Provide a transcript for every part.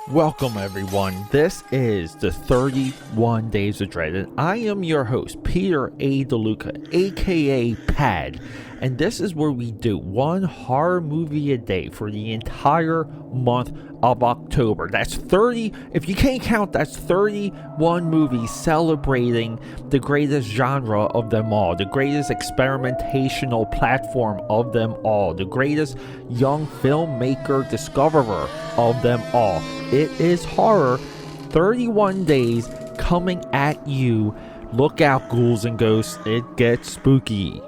Welcome everyone, this is the 31 Days of Dread, and I am your host, Peter A. DeLuca, aka PAD, and this is where we do one horror movie a day for the entire month of October. That's 30, if you can't count, that's 31 movies celebrating the greatest genre of them all, the greatest experimentational platform of them all, the greatest young filmmaker discoverer of them all. It is horror, 31 days coming at you. Look out, ghouls and ghosts, it gets spooky.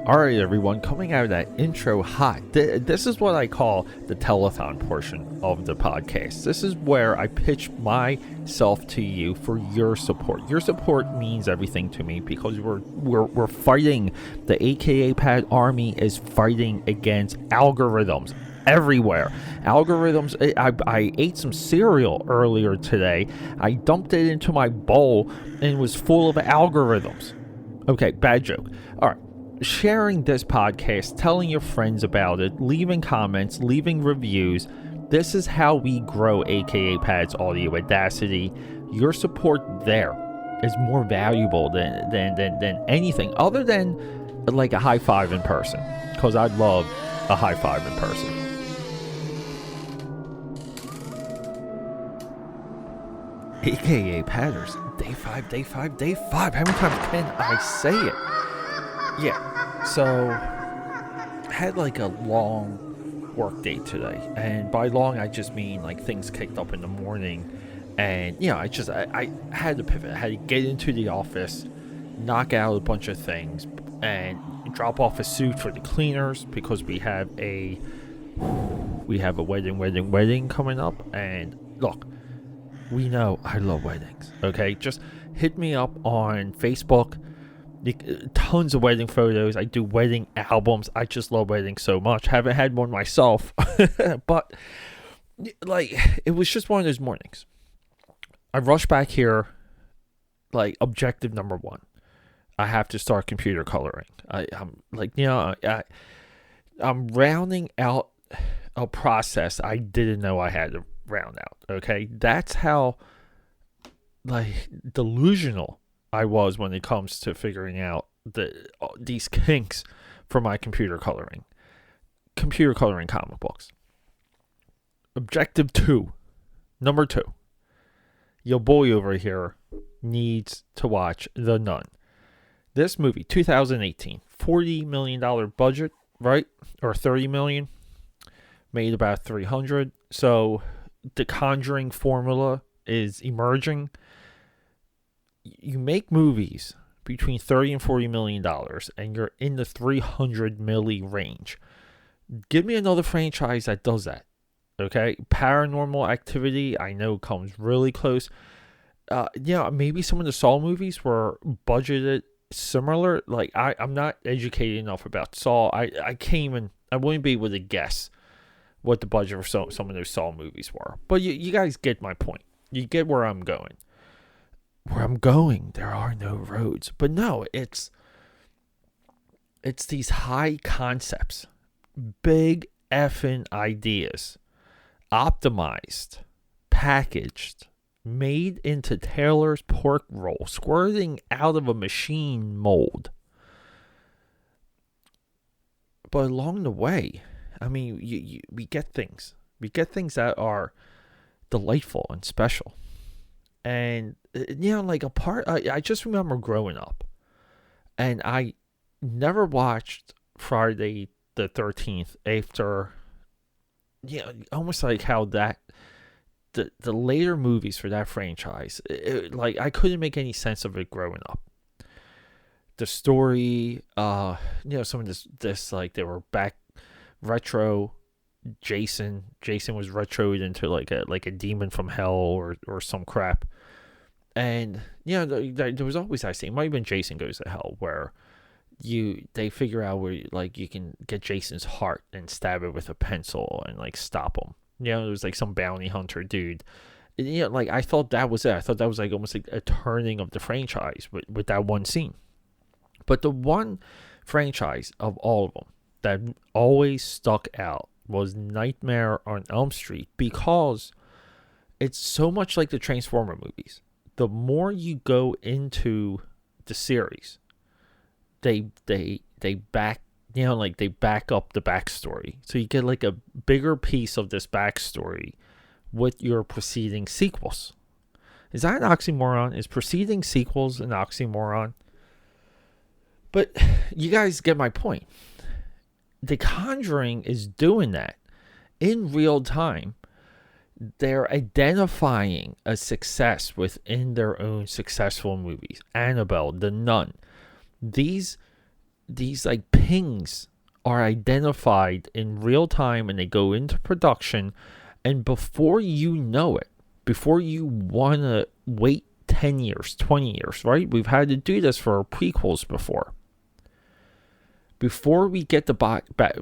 Alright everyone, coming out of that intro hot, this is what I call the telethon portion of the podcast. This is where I pitch myself to you for your support. Your support means everything to me because we're fighting, the AKAPAD army is fighting against algorithms everywhere. Algorithms, I ate some cereal earlier today, I dumped it into my bowl and it was full of algorithms. Okay, bad joke. Alright. Sharing this podcast, telling your friends about it, leaving comments, leaving reviews. This is how we grow AKAPAD's audio audacity. Your support there is more valuable than anything other than like a high five in person, because I'd love a high five in person. AKAPADers, day five. How many times can I say it? Yeah, so I had like a long work day today, and by long I just mean like things kicked up in the morning, and you know I had to pivot. I had to get into the office, knock out a bunch of things, and drop off a suit for the cleaners because we have a wedding coming up. And look, we know I love weddings. Okay, just hit me up on Facebook. Tons of wedding photos. I do wedding albums. I just love weddings so much. Haven't had one myself, but like it was just one of those mornings. I rushed back here. Like objective number one, I have to start computer coloring. I'm like, you know, I'm rounding out a process I didn't know I had to round out. Okay, that's how like delusional I was when it comes to figuring out these kinks for my computer coloring comic books. Objective number two, your boy over here needs to watch The Nun. This movie, 2018, $40 million budget, right? Or $30 million, made about 300. So the Conjuring formula is emerging. You make movies between $30 and $40 million and you're in the 300 milli range. Give me another franchise that does that. Okay? Paranormal Activity, I know, comes really close. Maybe some of the Saw movies were budgeted similar. Like, I'm not educated enough about Saw. I wouldn't be able to guess what the budget for some of those Saw movies were. But you guys get my point. You get where I'm going. There are no roads. But no, it's these high concepts, big effing ideas, optimized, packaged, made into Taylor's pork roll, squirting out of a machine mold. But along the way, I mean, we get things. We get things that are delightful and special. And, you know, like I just remember growing up, and I never watched Friday the 13th after, you know, almost like how that, the later movies for that franchise, like I couldn't make any sense of it growing up. The story, some of this like they were back retro. Jason was retroed into like a demon from hell or some crap. And there was always that scene. It might have been Jason Goes to Hell, where they figure out where like you can get Jason's heart and stab it with a pencil and like stop him. It was like some bounty hunter dude. Like I thought that was it. I thought that was like almost like a turning of the franchise with that one scene. But the one franchise of all of them that always stuck out was Nightmare on Elm Street, because it's so much like the Transformer movies. The more you go into the series, they back they back up the backstory. So you get like a bigger piece of this backstory with your preceding sequels. Is that an oxymoron? Is preceding sequels an oxymoron? But you guys get my point. The Conjuring is doing that in real time. They're identifying a success within their own successful movies. Annabelle, The Nun. These like pings are identified in real time, and they go into production, and before you know it, before you want to wait 10 years, 20 years, right? We've had to do this for our prequels before. Before we get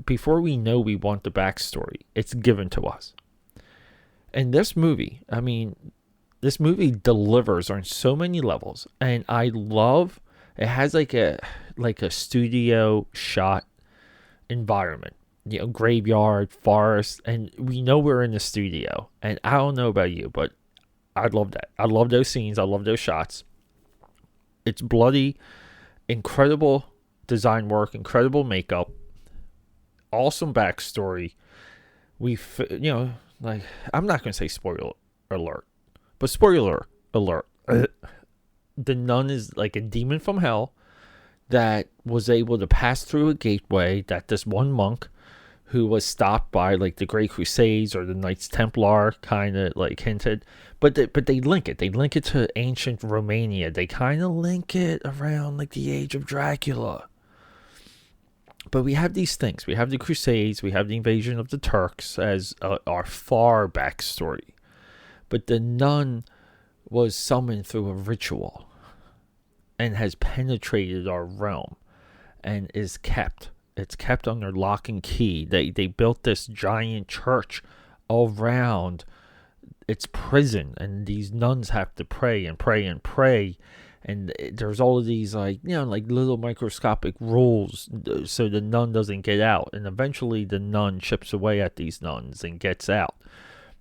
before we know we want the backstory, it's given to us. And this movie, this movie delivers on so many levels, and I love it. Has like a studio shot environment, graveyard, forest, and we know we're in the studio. And I don't know about you, but I love that. I love those scenes. I love those shots. It's bloody, incredible design work, incredible makeup, awesome backstory. Like, I'm not going to say spoiler alert, but spoiler alert. The nun is like a demon from hell that was able to pass through a gateway that this one monk, who was stopped by like the Great Crusades or the Knights Templar, kind of like hinted. But they link it. They link it to ancient Romania. They kind of link it around like the age of Dracula. But we have these things. We have the Crusades. We have the invasion of the Turks as our far backstory. But the nun was summoned through a ritual and has penetrated our realm and is kept. It's kept under lock and key. They built this giant church around its prison, and these nuns have to pray and pray and pray. And there's all of these like little microscopic rules so the nun doesn't get out. And eventually the nun chips away at these nuns and gets out.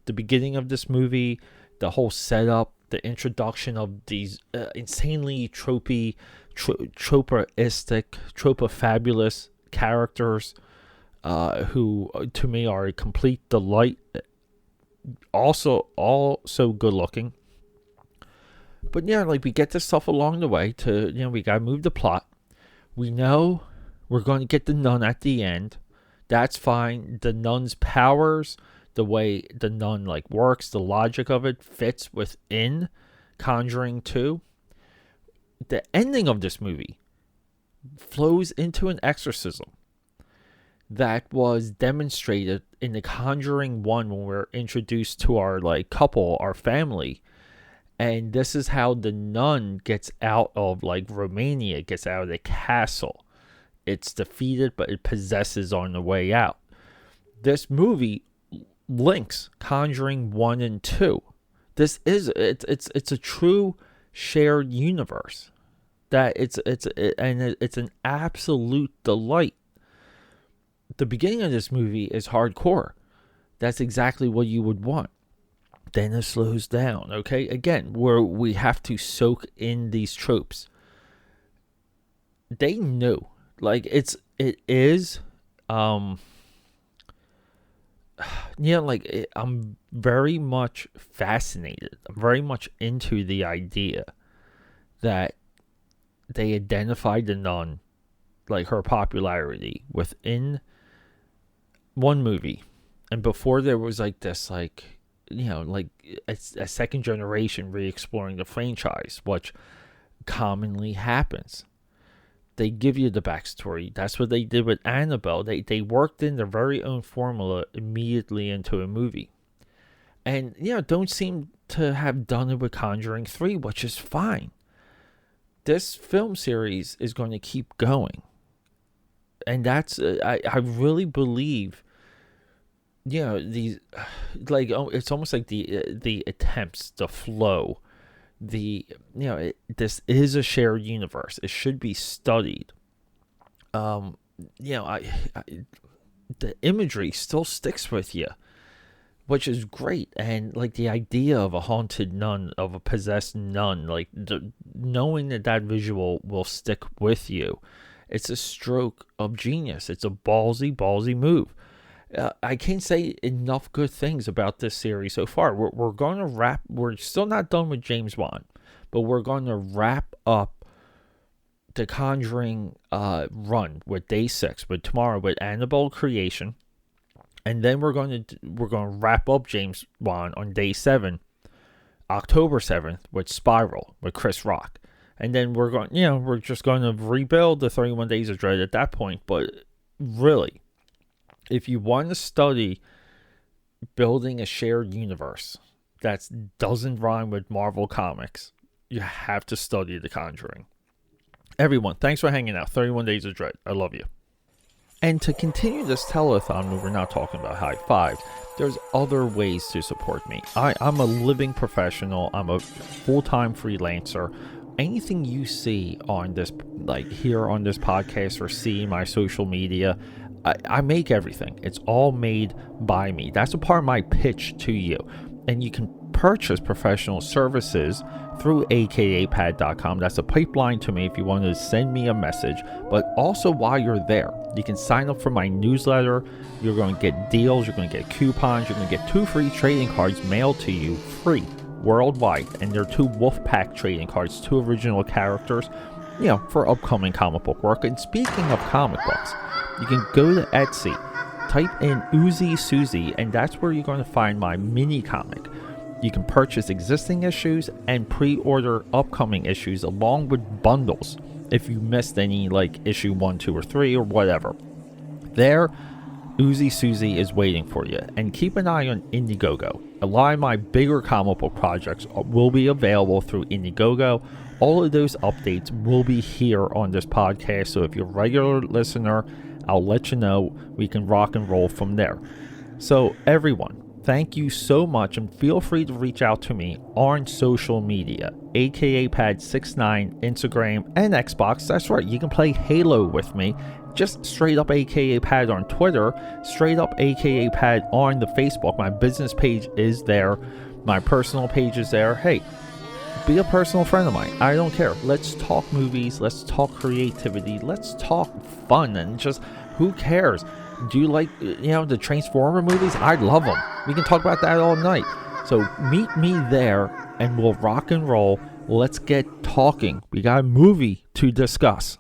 The beginning of this movie, the whole setup, the introduction of these insanely tropoistic, tropofabulous characters who to me are a complete delight. Also good looking. But we get this stuff along the way to, we got to move the plot. We know we're going to get the nun at the end. That's fine. The nun's powers, the way the nun works, the logic of it fits within Conjuring 2. The ending of this movie flows into an exorcism that was demonstrated in the Conjuring 1 when we're introduced to our couple, our family. And this is how the nun gets out of Romania, gets out of the castle. It's defeated, but it possesses on the way out. This movie links Conjuring 1 and 2. It's a true shared universe. That it's an absolute delight. The beginning of this movie is hardcore. That's exactly what you would want. Then it slows down, okay? Again, where we have to soak in these tropes. They knew. I'm very much fascinated. I'm very much into the idea that they identified the nun, her popularity within one movie. And before there was this a second generation re-exploring the franchise, which commonly happens. They give you the backstory. That's what they did with Annabelle. They worked in their very own formula immediately into a movie. And, don't seem to have done it with Conjuring 3, which is fine. This film series is going to keep going. And that's, I really believe, these, it's almost like the attempts, the flow, this is a shared universe. It should be studied. The imagery still sticks with you, which is great. And like the idea of a haunted nun, of a possessed nun, like knowing that visual will stick with you, it's a stroke of genius. It's a ballsy move. I can't say enough good things about this series so far. We're going to wrap. We're still not done with James Wan, but we're going to wrap up the Conjuring run with day 6, with tomorrow with Annabelle Creation, and then we're going to wrap up James Wan on day 7, October 7th, with Spiral with Chris Rock, and then we're just going to rebuild the 31 Days of Dread at that point. But really, if you want to study building a shared universe that doesn't rhyme with Marvel Comics, you have to study The Conjuring. Everyone, thanks for hanging out. 31 Days of Dread. I love you. And to continue this telethon where we're not talking about high fives, there's other ways to support me. I'm a living professional. I'm a full-time freelancer. Anything you see on this, like here on this podcast, or see my social media, I make everything. It's all made by me. That's a part of my pitch to you. And you can purchase professional services through AKAPAD.com. That's a pipeline to me if you want to send me a message. But also, while you're there, you can sign up for my newsletter. You're going to get deals. You're going to get coupons. You're going to get 2 free trading cards mailed to you free worldwide. And they're 2 Wolfpack trading cards, 2 original characters, for upcoming comic book work. And speaking of comic books, you can go to Etsy, type in Uzi Susie, and that's where you're going to find my mini comic. You can purchase existing issues and pre-order upcoming issues along with bundles if you missed any, like issue 1, 2, or 3 or whatever. There, Uzi Susie is waiting for you. And keep an eye on Indiegogo. A lot of my bigger comic book projects will be available through Indiegogo. All of those updates will be here on this podcast, so if you're a regular listener, I'll let you know. We can rock and roll from there. So everyone, thank you so much, and feel free to reach out to me on social media, AKAPad69, Instagram, and Xbox. That's right, you can play Halo with me. Just straight up AKAPad on Twitter, straight up AKAPad on the Facebook. My business page is there. My personal page is there. Hey, be a personal friend of mine. I don't care. Let's talk movies. Let's talk creativity. Let's talk fun. And just, who cares? Do you like, the Transformer movies? I love them. We can talk about that all night. So meet me there and we'll rock and roll. Let's get talking. We got a movie to discuss.